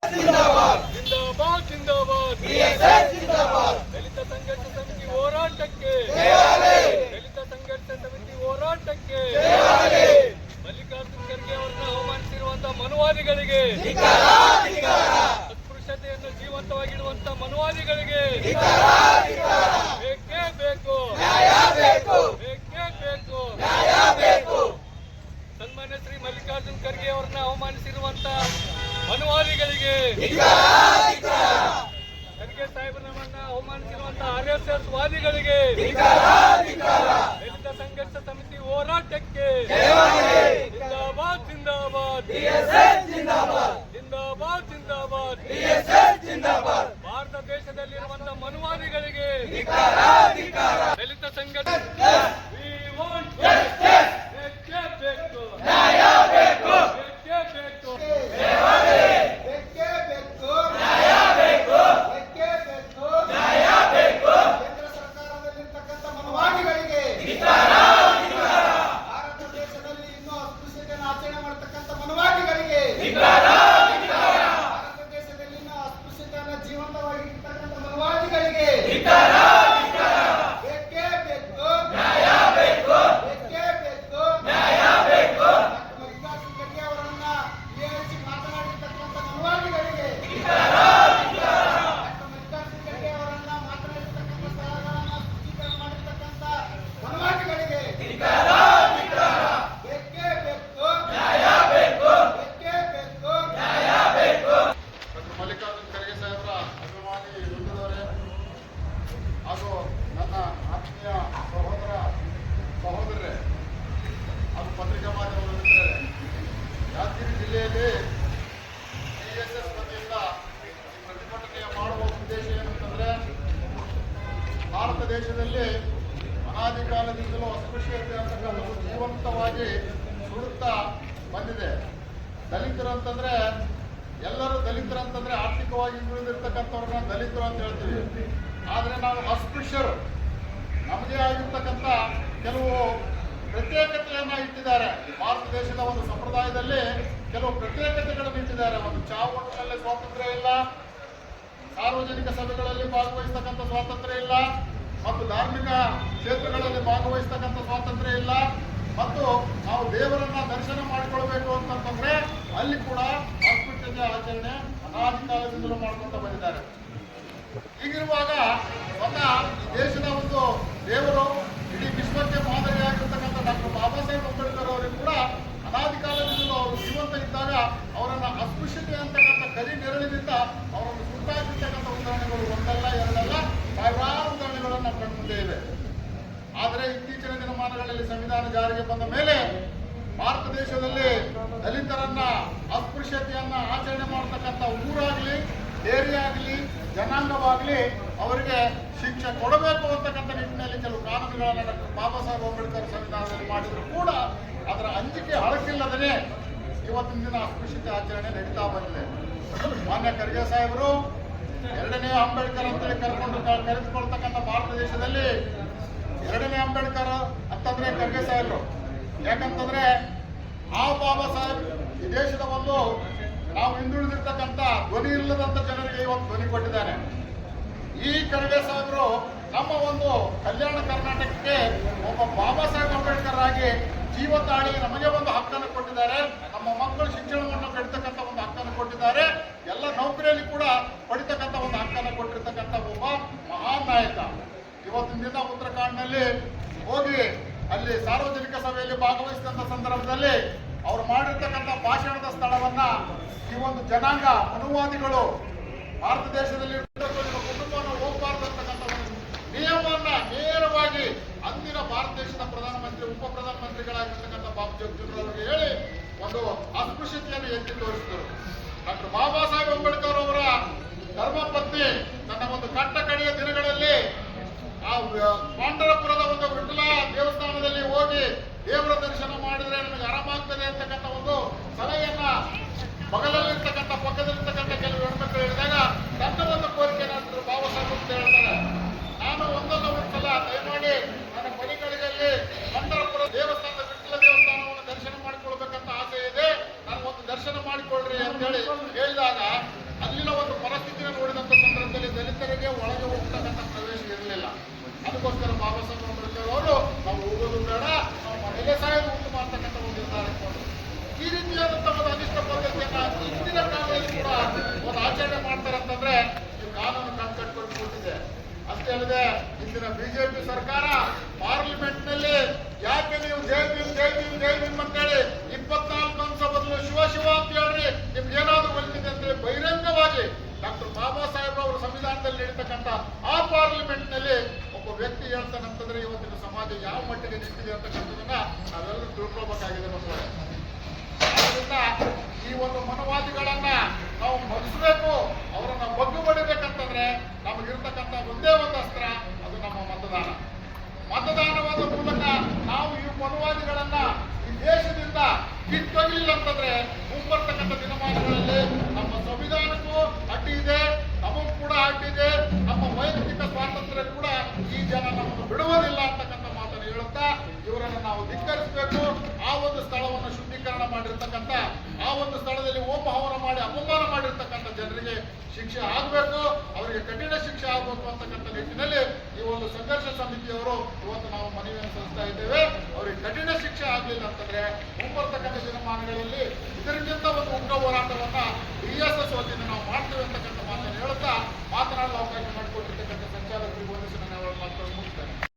ಜಿಂದಾಬಾದ್ ಜಿಂದಾಬಾದ್ ಜಿಂದಾಬಾದ್ ದಲಿತ ಸಂಘರ್ಷ ಸಮಿತಿ ಹೋರಾಟಕ್ಕೆ ದಲಿತ ಸಂಘರ್ಷ ಸಮಿತಿ ಹೋರಾಟಕ್ಕೆ ಮಲ್ಲಿಕಾರ್ಜುನ ಖರ್ಗೆ ಅವರನ್ನು ಅವಮಾನಿಸಿರುವಂತಹ ಮನುವಾದಿಗಳಿಗೆ ಅಸ್ಪೃಶ್ಯತೆಯನ್ನು ಜೀವಂತವಾಗಿಡುವಂತಹ ಮನುವಾದಿಗಳಿಗೆ ಬೇಕೇ ಬೇಕು ಬೇಕೇ ಬೇಕು ಸನ್ಮಾನ್ಯ ಶ್ರೀ ಮಲ್ಲಿಕಾರ್ಜುನ ಖರ್ಗೆ ಅವರನ್ನು ಅವಮಾನಿಸಿರುವಂತಹ ಮನುವಾದಿಗಳಿಗೆ ಖರ್ಗೆ ಸಾಹೇಬರನ್ನ ಅವಮಾನಿಸಿರುವಂತಹ RSS ವಾದಿಗಳಿಗೆ ದಲಿತ ಸಂಘರ್ಷ ಸಮಿತಿ ಹೋರಾಟಕ್ಕೆ ಜಿಂದಾಬಾದ್ ಜಿಂದಾಬಾದ್ ಜಿಂದಾಬಾದ್ ಜಿಂದಾಬಾದ್ ಭಾರತ ದೇಶದಲ್ಲಿರುವಂತಹ ಮನುವಾದಿಗಳಿಗೆ ದಲಿತ ಸಂಘರ್ಷ ಭಾರತ ದೇಶದಲ್ಲಿ ಅನಾದಿ ಕಾಲದಿಂದಲೂ ಅಸ್ಪೃಶ್ಯತೆ ಅಂತಕ್ಕಂಥದ್ದು ಜೀವಂತವಾಗಿ ಸುಡುತ್ತಾ ಬಂದಿದೆ. ದಲಿತರು ಅಂತಂದ್ರೆ ಎಲ್ಲರೂ ದಲಿತರಂತಂದ್ರೆ ಆರ್ಥಿಕವಾಗಿ ಹಿಂದುಳಿದಿರ್ತಕ್ಕಂಥವ್ರನ್ನ ದಲಿತರು ಅಂತ ಹೇಳ್ತೀವಿ. ಆದರೆ ನಾವು ಅಸ್ಪೃಶ್ಯರು, ನಮಗೆ ಆಗಿರ್ತಕ್ಕಂಥ ಕೆಲವು ಪ್ರತ್ಯೇಕತೆಯನ್ನ ಇಟ್ಟಿದ್ದಾರೆ. ಭಾರತ ದೇಶದ ಒಂದು ಸಂಪ್ರದಾಯದಲ್ಲಿ ಕೆಲವು ಪ್ರತ್ಯೇಕತೆಗಳನ್ನು ಇಟ್ಟಿದ್ದಾರೆ. ಒಂದು ಚಾವಣಿಯಲ್ಲಿ ಸ್ವಾತಂತ್ರ್ಯ ಇಲ್ಲ, ಸಾರ್ವಜನಿಕ ಸಭೆಗಳಲ್ಲಿ ಭಾಗವಹಿಸ್ತಕ್ಕಂಥ ಸ್ವಾತಂತ್ರ್ಯ ಇಲ್ಲ, ಮತ್ತು ಧಾರ್ಮಿಕ ಕ್ಷೇತ್ರಗಳಲ್ಲಿ ಭಾಗವಹಿಸ್ತಕ್ಕಂಥ ಸ್ವಾತಂತ್ರ್ಯ ಇಲ್ಲ, ಮತ್ತು ನಾವು ದೇವರನ್ನ ದರ್ಶನ ಮಾಡಿಕೊಳ್ಬೇಕು ಅಂತಂದ್ರೆ ಅಲ್ಲಿ ಕೂಡ ಅಸ್ಪೃಶ್ಯತೆ ಆಚರಣೆ ಅನಾದಿ ಕಾಲದಿಂದಲೂ ಮಾಡ್ಕೊಂತ ಬಂದಿದ್ದಾರೆ. ಹೀಗಿರುವಾಗ ಸ್ವತಃ ಈ ದೇಶದ ಒಂದು ದೇವರು ಇಡೀ ವಿಶ್ವಕ್ಕೆ ಮಾದರಿಯಾಗಿರ್ತಕ್ಕಂಥ ಡಾಕ್ಟರ್ ಬಾಬಾ ಸಾಹೇಬ್ ಅಂಬೇಡ್ಕರ್ ಅವರಿಗೆ ಕೂಡ ಅನಾದಿ ಕಾಲದಿಂದಲೂ ಅವರು ಜೀವಂತ ಇದ್ದಾಗ ಅವರನ್ನ ಅಸ್ಪೃಶ್ಯತೆ ಅಂತಕ್ಕಂಥ ಕರಿ ನೆರಳಿನಿಂದ ಅವರನ್ನು ಸುಟ್ಟಾಗಿರ್ತಕ್ಕಂಥ ಉದಾಹರಣೆಗಳು ಒಂದಲ್ಲ ಎರಡಲ್ಲ ಸಾವಿರಾರು ಉದಾಹರಣೆಗಳನ್ನು ನಮ್ಮ ಮುಂದೆ ಇವೆ. ಆದರೆ ಇತ್ತೀಚಿನ ದಿನಮಾನಗಳಲ್ಲಿ ಸಂವಿಧಾನ ಜಾರಿಗೆ ಬಂದ ಮೇಲೆ ಭಾರತ ದೇಶದಲ್ಲಿ ದಲಿತರನ್ನ ಅಸ್ಪೃಶ್ಯತೆಯನ್ನ ಆಚರಣೆ ಮಾಡತಕ್ಕಂಥ ಊರಾಗ್ಲಿ, ಏರಿಯಾ ಆಗಲಿ, ಜನಾಂಗವಾಗಲಿ ಅವರಿಗೆ ಶಿಕ್ಷೆ ಕೊಡಬೇಕು ಅಂತಕ್ಕಂಥ ನಿಟ್ಟಿನಲ್ಲಿ ಕೆಲವು ಕಾನೂನುಗಳನ್ನು ಡಾಕ್ಟರ್ ಬಾಬಾ ಸಾಹೇಬ್ ಅಂಬೇಡ್ಕರ್ ಸಂವಿಧಾನದಲ್ಲಿ ಮಾಡಿದ್ರು ಕೂಡ ಅದರ ಅಂಜಿಕೆ ಹಳಕಿಲ್ಲದೇ ಇವತ್ತಿನ ದಿನ ಅಸ್ಪೃಶ್ಯತೆ ಆಚರಣೆ ನಡೀತಾ ಬಂದಿದೆ. ಮಾನ್ಯ ಖರ್ಗೆ ಸಾಹೇಬರು ಎರಡನೇ ಅಂಬೇಡ್ಕರ್ ಅಂತೇಳಿ ಕರೆದುಕೊಳ್ತಕ್ಕಂಥ ಭಾರತ ದೇಶದಲ್ಲಿ ಎರಡನೇ ಅಂಬೇಡ್ಕರ್ ಅಂತಂದ್ರೆ ಖರ್ಗೆ ಸಾಹೇಬರು. ಯಾಕಂತಂದ್ರೆ ಆ ಬಾಬಾ ಸಾಹೇಬ್ ಈ ದೇಶದ ಒಂದು ನಾವು ಹಿಂದುಳಿದಿರ್ತಕ್ಕಂಥ ಧ್ವನಿ ಇಲ್ಲದಂತ ಜನರಿಗೆ ಇವತ್ತು ಧ್ವನಿ ಕೊಟ್ಟಿದ್ದಾನೆ. ಈ ಖರ್ಗೆ ಸಾಹೇಬರು ನಮ್ಮ ಒಂದು ಕಲ್ಯಾಣ ಕರ್ನಾಟಕಕ್ಕೆ ಒಬ್ಬ ಬಾಬಾ ಸಾಹೇಬ್ ಅಂಬೇಡ್ಕರ್ ಆಗಿ ಜೀವ ತಾಳಿ ನಮಗೆ ಒಂದು ಹಕ್ಕನ್ನು ಕೊಟ್ಟಿದ್ದಾರೆ. ನಮ್ಮ ಮಕ್ಕಳು ಶಿಕ್ಷಣವನ್ನು ಪಡಿತಕ್ಕಂಥ ಒಂದು ಹಕ್ಕನ್ನು ಕೊಟ್ಟಿದ್ದಾರೆ. ಎಲ್ಲ ನೌಕರಿಯಲ್ಲಿ ಕೂಡ ಪಡಿತಕ್ಕಂಥ ಒಂದು ಹಕ್ಕನ್ನು ಕೊಟ್ಟಿರ್ತಕ್ಕಂಥ ಒಬ್ಬ ಮಹಾನ್ ನಾಯಕ. ಇವತ್ತಿನ ದಿನ ಉತ್ತರಾಖಂಡ್ನಲ್ಲಿ ಹೋಗಿ ಅಲ್ಲಿ ಸಾರ್ವಜನಿಕ ಸಭೆಯಲ್ಲಿ ಭಾಗವಹಿಸಿದಂಥ ಸಂದರ್ಭದಲ್ಲಿ ಅವರು ಮಾಡಿರ್ತಕ್ಕಂಥ ಭಾಷಣದ ಸ್ಥಳವನ್ನ ಈ ಒಂದು ಜನಾಂಗ ಅನುವಾದಿಗಳು ಭಾರತ ದೇಶದಲ್ಲಿ ಕುಟುಂಬವನ್ನು ಹೋಗಬಾರ್ದು ಅಂತಕ್ಕಂಥ ಒಂದು ನಿಯಮವನ್ನ ನೇರವಾಗಿ ಅಂದಿನ ಭಾರತ ದೇಶದ ಪ್ರಧಾನಮಂತ್ರಿ ಉಪ ಪ್ರಧಾನಮಂತ್ರಿಗಳಾಗಿರ್ತಕ್ಕಂಥ ಬಾಬು ಜಗಜೀವನ್ ಅವರಿಗೆ ಹೇಳಿ ಒಂದು ಅಸ್ಪೃಶ್ಯತೆಯನ್ನು ಎತ್ತಿ ತೋರಿಸಿದರು. ಡಾಕ್ಟರ್ ಬಾಬಾ ಸಾಹೇಬ್ ಅಂಬೇಡ್ಕರ್ ಅವರ ಧರ್ಮಪತ್ನಿ ತನ್ನ ಒಂದು ಕಟ್ಟ ಕಡೆಯ ದಿನಗಳಲ್ಲಿ ಆ ಪಾಂಡರಪುರದ ಒಂದು ವಿಠಲ ದೇವಸ್ಥಾನದಲ್ಲಿ ಹೋಗಿ ದೇವರ ದರ್ಶನ ಮಾಡಿದ್ರೆ ನನಗೆ ಆರಾಮಾಗ್ತದೆ ಅಂತಕ್ಕಂಥ ಒಂದು ಸಲಹೆಯನ್ನ ಬಗಲಲ್ಲಿರ್ತಕ್ಕಂಥ ಪಕ್ಕದಲ್ಲಿರ್ತಕ್ಕಂಥ ಕೆಲವು ಹೆಣ್ಮಕ್ಳು ಹೇಳಿದಾಗ ನನ್ನ ಒಂದು ಕೋರಿಕೆ ಏನಾದ್ರು ಬಾಬಾ ಸಾಹೇಬ್ ಅಂತ ಹೇಳ್ತಾರೆ, ನಾನು ಒಂದಲ್ಲ ಒಂದ್ಸಲ ದಯಮಾಡಿ ನನ್ನ ಮನೆಗಳಿಗೆಲ್ಲಿ ಪಾಂಡರಪುರ ದೇವಸ್ಥಾನದ ವಿಠಲ ದೇವಸ್ಥಾನವನ್ನು ದರ್ಶನ ಮಾಡಿಕೊಳ್ಬೇಕಂತ ಆಸೆ ಇದೆ, ನನಗೊಂದು ದರ್ಶನ ಮಾಡಿಕೊಳ್ರಿ ಅಂತ ಹೇಳಿ ಹೇಳಿದಾಗ ಬಿಜೆಪಿ ಸರ್ಕಾರ ಪಾರ್ಲಿಮೆಂಟ್ ನಲ್ಲಿ ಯಾಕೆ ನೀವು ಜೈ ಭೀಮ್ ಜೈ ಭೀಮ್ ಜೈ ಭೀಮ್ ಅಂತೇಳಿ 24 ಅಂಶ ಬದಲು ಶಿವ ಶಿವ ಅಂತ ಹೇಳ್ರಿ, ನಿಮ್ಗೆ ಏನಾದ್ರು ಒಲಿತಿದೆ ಅಂತೇಳಿ ಬಹಿರಂಗವಾಗಿ ಡಾಕ್ಟರ್ ಬಾಬಾ ಸಾಹೇಬ್ ಅವರು ಸಂವಿಧಾನದಲ್ಲಿ ನಡೀತಕ್ಕಂಥ ಆ ಪಾರ್ಲಿಮೆಂಟ್ ನಲ್ಲಿ ಒಬ್ಬ ವ್ಯಕ್ತಿ ಹೇಳ್ತಾನಂತಂದ್ರೆ ಇವತ್ತಿನ ಸಮಾಜ ಯಾವ ಮಟ್ಟಿಗೆ ನಿಂತಿದೆ ಅಂತಕ್ಕಂಥದನ್ನ ನಾವೆಲ್ಲರೂ ತಿಳ್ಕೊಳ್ಬೇಕಾಗಿದೆ ಮಕ್ಕಳೇ. ಆದ್ದರಿಂದ ಈ ಒಂದು ಮನವಾದಿಗಳನ್ನ ನಾವು ಮದಿಸಬೇಕು, ಅವರನ್ನ ಬಗ್ಗು ಬಡಿಬೇಕಂತಂದ್ರೆ ನಮಗಿರ್ತಕ್ಕಂಥ ಒಂದೇ ಒಂದು ಅಸ್ತ್ರ, ಅದು ನಮ್ಮ ಮತದಾನ. ಮತದಾನವಾದ ಮೂಲಕ ನಾವು ಈ ಮನವಾದಿಗಳನ್ನ ಈ ದೇಶದಿಂದ ಕಿತ್ತೊಯ್ಲಿಲ್ಲ ಅಂತಂದ್ರೆ ಮುಂಬರ್ತಕ್ಕಂಥ ದಿನಮಾನಗಳಲ್ಲಿ ನಮ್ಮ ಸಂವಿಧಾನಕ್ಕೂ ಅಡ್ಡಿ ಇದೆ, ನಮಗೂ ಕೂಡ ಅಡ್ಡಿದೆ, ನಮ್ಮ ವೈಯಕ್ತಿಕ ಸ್ವಾತಂತ್ರ್ಯ ಕೂಡ ಈ ಜನ ನಮ್ಮನ್ನು ಬಿಡುವುದಿಲ್ಲ ಅಂತಕ್ಕಂಥ ಮಾತನ್ನು ಹೇಳುತ್ತಾ ಇವರನ್ನು ನಾವು ಧಿಕ್ಕರಿಸಬೇಕು. ಆ ಒಂದು ಸ್ಥಳವನ್ನು ಶುದ್ಧೀಕರಣ ಮಾಡಿರ್ತಕ್ಕಂಥ, ಆ ಒಂದು ಸ್ಥಳದಲ್ಲಿ ಹೋಮಹವನ ಮಾಡಿ ಅಪಮಾನ ಮಾಡಿರ್ತಕ್ಕಂಥ ಜನರಿಗೆ ಶಿಕ್ಷೆ ಆಗಬೇಕು, ಅವರಿಗೆ ಕಠಿಣ ಶಿಕ್ಷೆ ಆಗಬೇಕು ಅಂತಕ್ಕಂಥ ನಿಟ್ಟಿನಲ್ಲಿ ಈ ಒಂದು ಸಂಘರ್ಷ ಸಮಿತಿಯವರು ಇವತ್ತು ನಾವು ಮನವಿಯನ್ನು ಸಲ್ಲಿಸ್ತಾ ಇದ್ದೇವೆ. ಅವರಿಗೆ ಕಠಿಣ ಶಿಕ್ಷೆ ಆಗಲಿಲ್ಲ ಅಂತಂದ್ರೆ ಮುಂಬರ್ತಕ್ಕಂಥ ದಿನಮಾನಗಳಲ್ಲಿ